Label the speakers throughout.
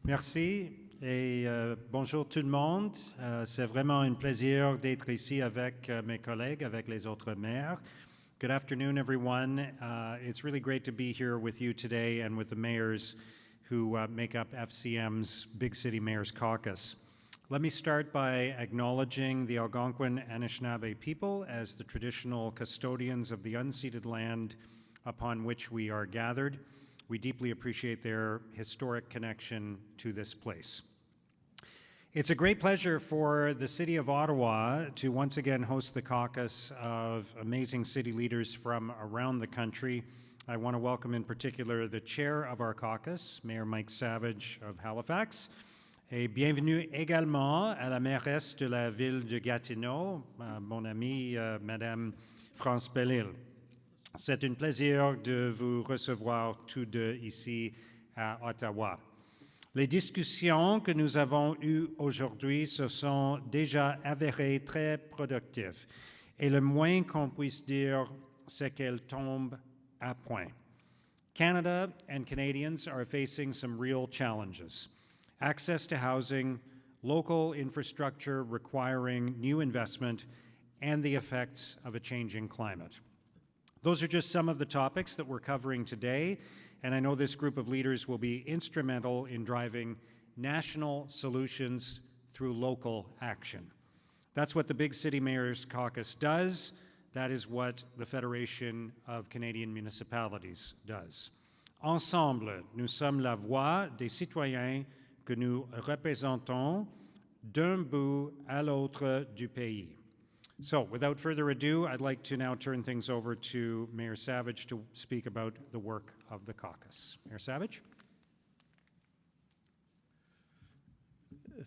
Speaker 1: Merci et bonjour tout le monde. C'est vraiment un plaisir d'être ici avec mes collègues, avec les autres maires. Good afternoon, everyone. It's really great to be here with you today and with the mayors who make up FCM's Big City Mayors Caucus. Let me start by acknowledging the Algonquin Anishinaabe people as the traditional custodians of the unceded land upon which we are gathered. We deeply appreciate their historic connection to this place. It's a great pleasure for the City of Ottawa to once again host the caucus of amazing city leaders from around the country. I want to welcome in particular the chair of our caucus, Mayor Mike Savage of Halifax, et bienvenue également à la mairesse de la ville de Gatineau, mon amie Madame France Bélisle. C'est un plaisir de vous recevoir tous deux ici à Ottawa. Les discussions que nous avons eues aujourd'hui se sont déjà avérées très productives et le moins qu'on puisse dire, c'est qu'elles tombent à point. Canada and Canadians are facing some real challenges. Access to housing, local infrastructure requiring new investment, and the effects of a changing climate. Those are just some of the topics that we're covering today, and I know this group of leaders will be instrumental in driving national solutions through local action. That's what the Big City Mayors Caucus does. That is what the Federation of Canadian Municipalities does. Ensemble, nous sommes la voix des citoyens que nous représentons d'un bout à l'autre du pays. So, without further ado, I'd like to now turn things over to Mayor Savage to speak about the work of the caucus. Mayor Savage?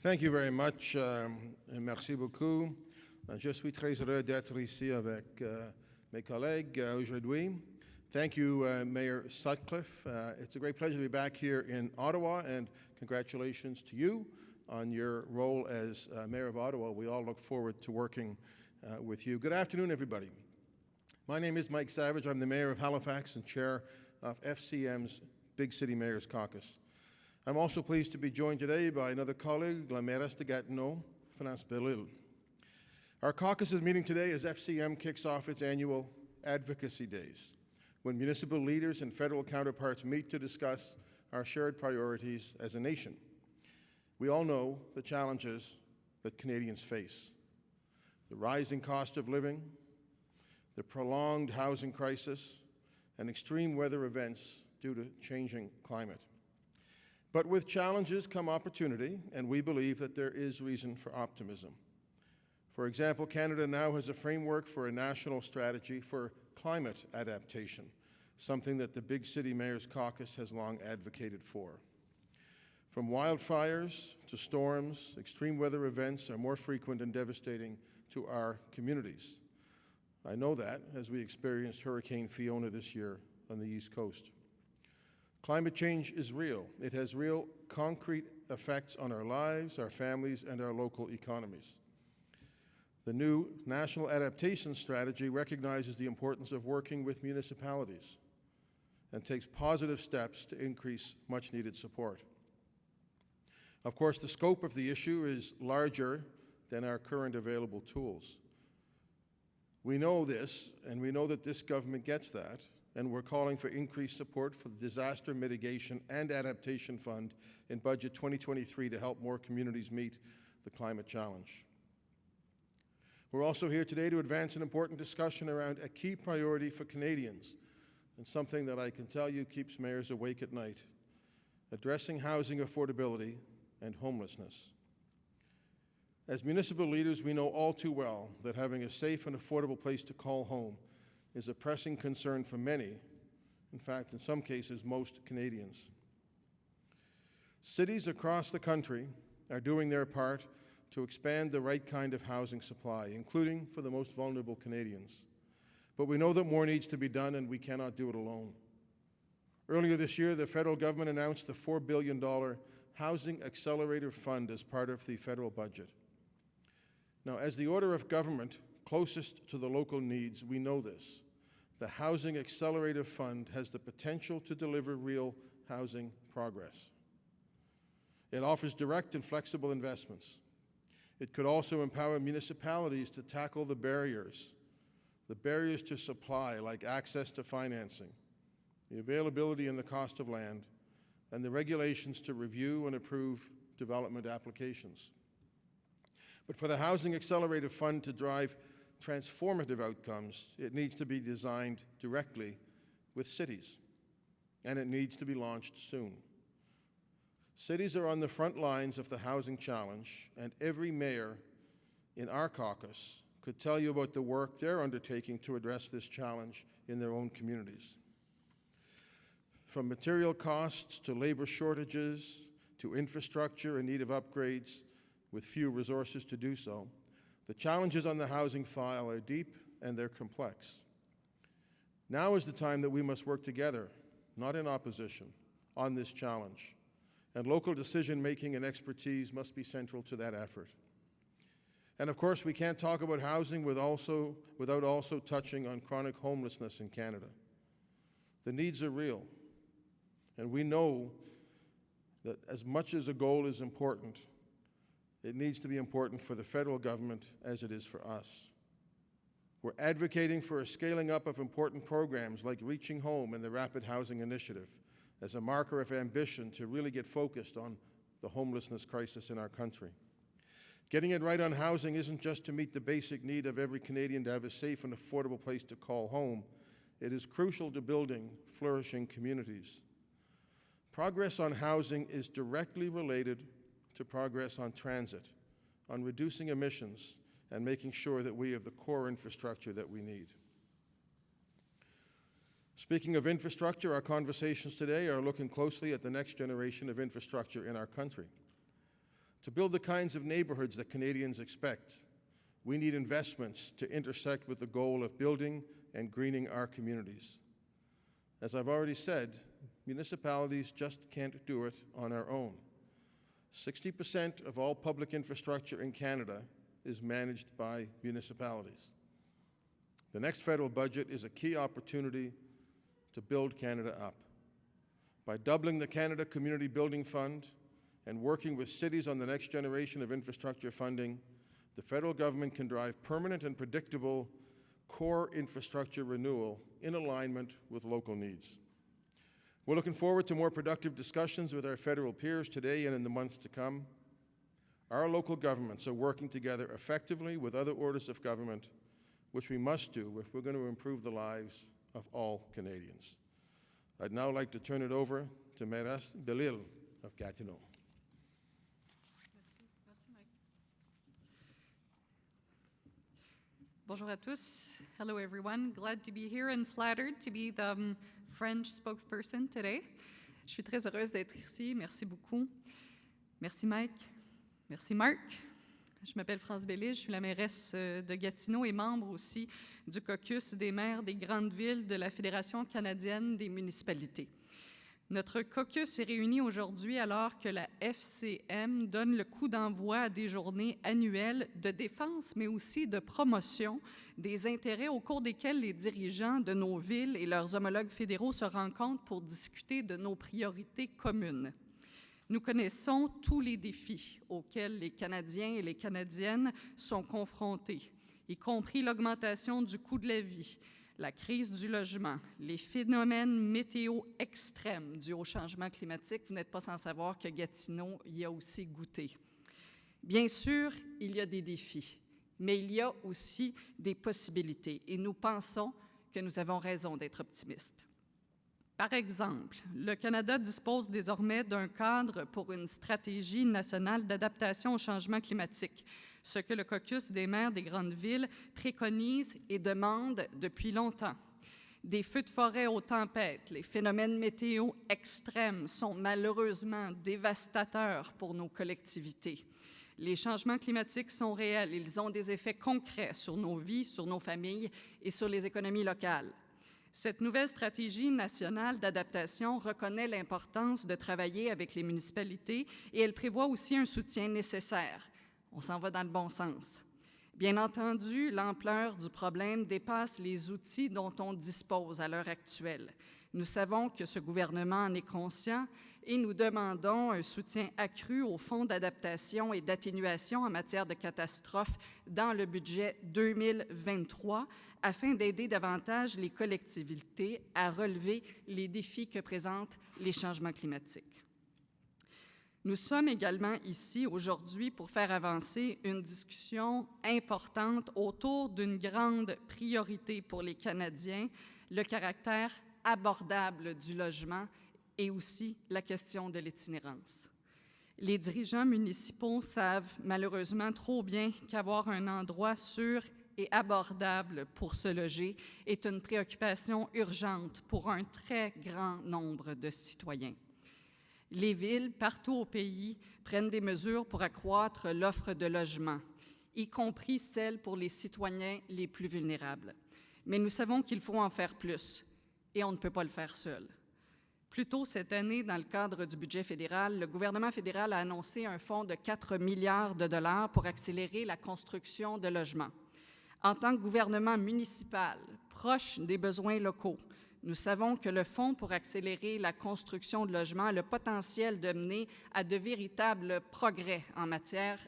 Speaker 2: Thank you very much, merci beaucoup. Je suis très heureux d'être ici avec mes collègues aujourd'hui. Thank you, Mayor Sutcliffe. It's a great pleasure to be back here in Ottawa, and congratulations to you on your role as Mayor of Ottawa. We all look forward to working with you. Good afternoon, everybody. My name is Mike Savage. I'm the Mayor of Halifax and Chair of FCM's Big City Mayors Caucus. I'm also pleased to be joined today by another colleague, la mairesse de Gatineau, France Bélisle. Our caucus is meeting today as FCM kicks off its annual Advocacy Days, when municipal leaders and federal counterparts meet to discuss our shared priorities as a nation. We all know the challenges that Canadians face: the rising cost of living, the prolonged housing crisis, and extreme weather events due to changing climate. But with challenges come opportunity, and we believe that there is reason for optimism. For example, Canada now has a framework for a national strategy for climate adaptation, something that the Big City Mayors Caucus has long advocated for. From wildfires to storms, extreme weather events are more frequent and devastating to our communities. I know that as we experienced Hurricane Fiona this year on the East Coast. Climate change is real. It has real concrete effects on our lives, our families, and our local economies. The new National Adaptation Strategy recognizes the importance of working with municipalities and takes positive steps to increase much-needed support. Of course, the scope of the issue is larger than our current available tools. We know this, and we know that this government gets that, and we're calling for increased support for the Disaster Mitigation and Adaptation Fund in Budget 2023 to help more communities meet the climate challenge. We're also here today to advance an important discussion around a key priority for Canadians, and something that I can tell you keeps mayors awake at night: addressing housing affordability and homelessness. As municipal leaders, we know all too well that having a safe and affordable place to call home is a pressing concern for many, in fact, in some cases, most Canadians. Cities across the country are doing their part to expand the right kind of housing supply, including for the most vulnerable Canadians. But we know that more needs to be done, and we cannot do it alone. Earlier this year, the federal government announced the $4 billion Housing Accelerator Fund as part of the federal budget. Now, as the order of government closest to the local needs, we know this. The Housing Accelerator Fund has the potential to deliver real housing progress. It offers direct and flexible investments. It could also empower municipalities to tackle the barriers to supply, like access to financing, the availability and the cost of land, and the regulations to review and approve development applications. But for the Housing Accelerator Fund to drive transformative outcomes, it needs to be designed directly with cities, and it needs to be launched soon. Cities are on the front lines of the housing challenge, and every mayor in our caucus could tell you about the work they're undertaking to address this challenge in their own communities. From material costs to labor shortages to infrastructure in need of upgrades with few resources to do so, the challenges on the housing file are deep and they're complex. Now is the time that we must work together, not in opposition, on this challenge. And local decision-making and expertise must be central to that effort. And of course, we can't talk about housing without also touching on chronic homelessness in Canada. The needs are real, and we know that as much as a goal is important, it needs to be important for the federal government as it is for us. We're advocating for a scaling up of important programs like Reaching Home and the Rapid Housing Initiative as a marker of ambition to really get focused on the homelessness crisis in our country. Getting it right on housing isn't just to meet the basic need of every Canadian to have a safe and affordable place to call home. It is crucial to building flourishing communities. Progress on housing is directly related to progress on transit, on reducing emissions, and making sure that we have the core infrastructure that we need. Speaking of infrastructure, our conversations today are looking closely at the next generation of infrastructure in our country. To build the kinds of neighborhoods that Canadians expect, we need investments to intersect with the goal of building and greening our communities. As I've already said, municipalities just can't do it on our own. 60% of all public infrastructure in Canada is managed by municipalities. The next federal budget is a key opportunity to build Canada up. By doubling the Canada Community Building Fund and working with cities on the next generation of infrastructure funding, the federal government can drive permanent and predictable core infrastructure renewal in alignment with local needs. We're looking forward to more productive discussions with our federal peers today and in the months to come. Our local governments are working together effectively with other orders of government, which we must do if we're going to improve the lives of all Canadians. I'd now like to turn it over to France Bélisle of Gatineau.
Speaker 3: Bonjour à tous. Hello, everyone. Glad to be here and flattered to be the French spokesperson today. Je suis très heureuse d'être ici. Merci beaucoup. Merci, Mike. Merci, Marc. Je m'appelle France Bélisle. Je suis la mairesse de Gatineau et membre aussi du Caucus des maires des grandes villes de la Fédération canadienne des municipalités. Notre caucus est réuni aujourd'hui alors que la FCM donne le coup d'envoi à des journées annuelles de défense, mais aussi de promotion des intérêts au cours desquels les dirigeants de nos villes et leurs homologues fédéraux se rencontrent pour discuter de nos priorités communes. Nous connaissons tous les défis auxquels les Canadiens et les Canadiennes sont confrontés, y compris l'augmentation du coût de la vie, la crise du logement, les phénomènes météo extrêmes dus au changement climatique. Vous n'êtes pas sans savoir que Gatineau y a aussi goûté. Bien sûr, il y a des défis, mais il y a aussi des possibilités et nous pensons que nous avons raison d'être optimistes. Par exemple, le Canada dispose désormais d'un cadre pour une stratégie nationale d'adaptation au changement climatique, ce que le Caucus des maires des grandes villes préconise et demande depuis longtemps. Des feux de forêt aux tempêtes, les phénomènes météo extrêmes sont malheureusement dévastateurs pour nos collectivités. Les changements climatiques sont réels, ils ont des effets concrets sur nos vies, sur nos familles et sur les économies locales. Cette nouvelle stratégie nationale d'adaptation reconnaît l'importance de travailler avec les municipalités et elle prévoit aussi un soutien nécessaire. On s'en va dans le bon sens. Bien entendu, l'ampleur du problème dépasse les outils dont on dispose à l'heure actuelle. Nous savons que ce gouvernement en est conscient, et nous demandons un soutien accru au Fonds d'adaptation et d'atténuation en matière de catastrophes dans le budget 2023 afin d'aider davantage les collectivités à relever les défis que présentent les changements climatiques. Nous sommes également ici aujourd'hui pour faire avancer une discussion importante autour d'une grande priorité pour les Canadiens, le caractère abordable du logement et aussi la question de l'itinérance. Les dirigeants municipaux savent malheureusement trop bien qu'avoir un endroit sûr et abordable pour se loger est une préoccupation urgente pour un très grand nombre de citoyens. Les villes, partout au pays, prennent des mesures pour accroître l'offre de logement, y compris celle pour les citoyens les plus vulnérables. Mais nous savons qu'il faut en faire plus, et on ne peut pas le faire seul. Plus tôt cette année, dans le cadre du budget fédéral, le gouvernement fédéral a annoncé un fonds de 4 milliards de dollars pour accélérer la construction de logements. En tant que gouvernement municipal, proche des besoins locaux, nous savons que le Fonds pour accélérer la construction de logements a le potentiel de mener à de véritables progrès en matière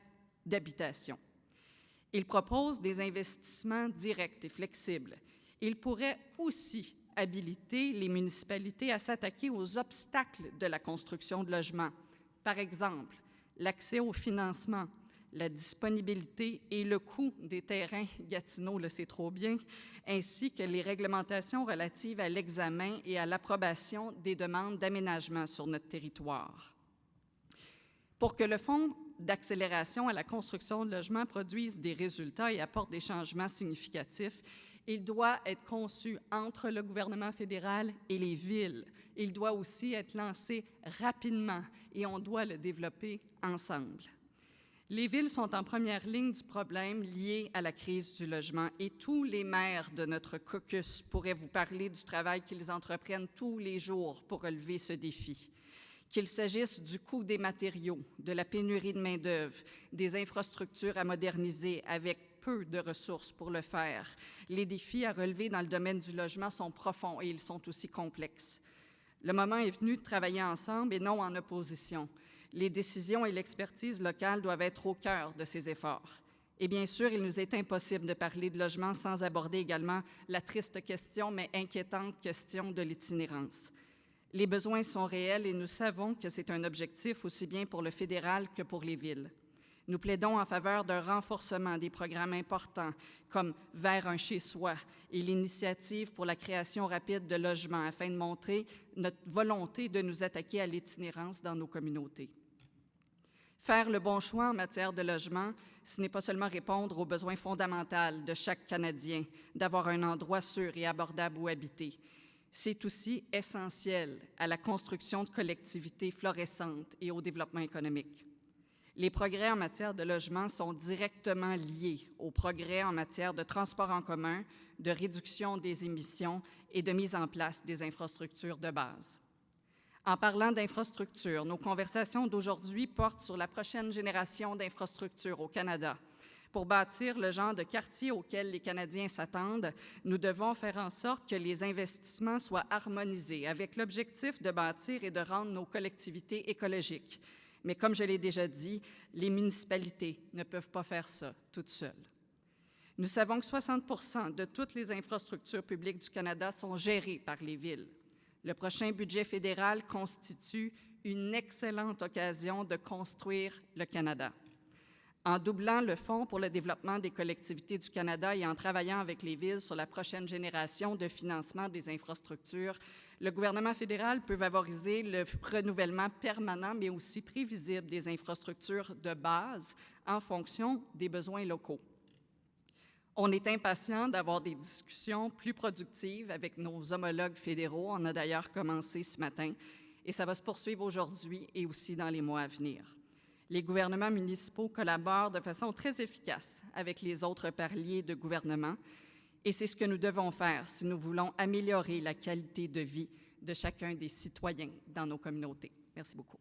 Speaker 3: d'habitation. Il propose des investissements directs et flexibles. Il pourrait aussi habiliter les municipalités à s'attaquer aux obstacles de la construction de logements. Par exemple, l'accès au financement, la disponibilité et le coût des terrains, Gatineau le sait trop bien, ainsi que les réglementations relatives à l'examen et à l'approbation des demandes d'aménagement sur notre territoire. Pour que le Fonds d'accélération à la construction de logements produise des résultats et apporte des changements significatifs, il doit être conçu entre le gouvernement fédéral et les villes. Il doit aussi être lancé rapidement et on doit le développer ensemble. Les villes sont en première ligne du problème lié à la crise du logement et tous les maires de notre caucus pourraient vous parler du travail qu'ils entreprennent tous les jours pour relever ce défi. Qu'il s'agisse du coût des matériaux, de la pénurie de main-d'œuvre, des infrastructures à moderniser avec peu de ressources pour le faire, les défis à relever dans le domaine du logement sont profonds et ils sont aussi complexes. Le moment est venu de travailler ensemble et non en opposition. Les décisions et l'expertise locale doivent être au cœur de ces efforts. Et bien sûr, il nous est impossible de parler de logement sans aborder également la triste question, mais inquiétante question de l'itinérance. Les besoins sont réels et nous savons que c'est un objectif aussi bien pour le fédéral que pour les villes. Nous plaidons en faveur d'un renforcement des programmes importants comme Vers un chez-soi et l'initiative pour la création rapide de logements afin de montrer notre volonté de nous attaquer à l'itinérance dans nos communautés. Faire le bon choix en matière de logement, ce n'est pas seulement répondre aux besoins fondamentaux de chaque Canadien d'avoir un endroit sûr et abordable où habiter. C'est aussi essentiel à la construction de collectivités florissantes et au développement économique. Les progrès en matière de logement sont directement liés aux progrès en matière de transport en commun, de réduction des émissions et de mise en place des infrastructures de base. En parlant d'infrastructures, nos conversations d'aujourd'hui portent sur la prochaine génération d'infrastructures au Canada. Pour bâtir le genre de quartier auquel les Canadiens s'attendent, nous devons faire en sorte que les investissements soient harmonisés avec l'objectif de bâtir et de rendre nos collectivités écologiques. Mais comme je l'ai déjà dit, les municipalités ne peuvent pas faire ça toutes seules. Nous savons que 60% de toutes les infrastructures publiques du Canada sont gérées par les villes. Le prochain budget fédéral constitue une excellente occasion de construire le Canada. En doublant le Fonds pour le développement des collectivités du Canada et en travaillant avec les villes sur la prochaine génération de financement des infrastructures, le gouvernement fédéral peut favoriser le renouvellement permanent, mais aussi prévisible des infrastructures de base en fonction des besoins locaux. On est impatient d'avoir des discussions plus productives avec nos homologues fédéraux. On a d'ailleurs commencé ce matin et ça va se poursuivre aujourd'hui et aussi dans les mois à venir. Les gouvernements municipaux collaborent de façon très efficace avec les autres paliers de gouvernement et c'est ce que nous devons faire si nous voulons améliorer la qualité de vie de chacun des citoyens dans nos communautés. Merci beaucoup.